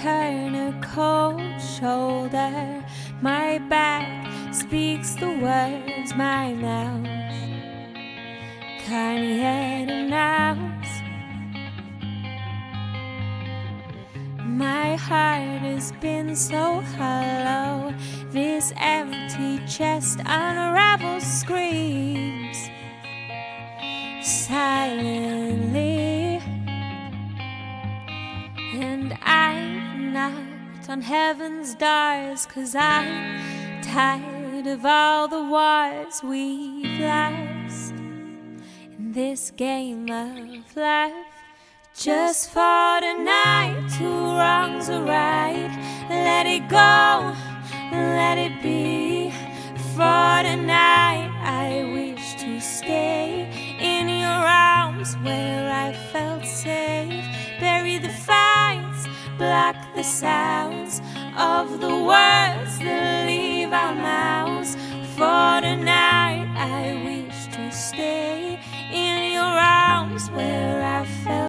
turn a cold shoulder. My back speaks the words my mouth can't yet announce. My heart has been so hollow, this empty chest unravels, screams silently. And I've knocked on heaven's doors, 'cause I'm tired of all the wars we've lost in this game of life. Just for tonight, two wrongs are right. Let it go, let it be. For tonight, I wish to stay in your arms where I felt safe. Bury the fights, block the sounds of the words that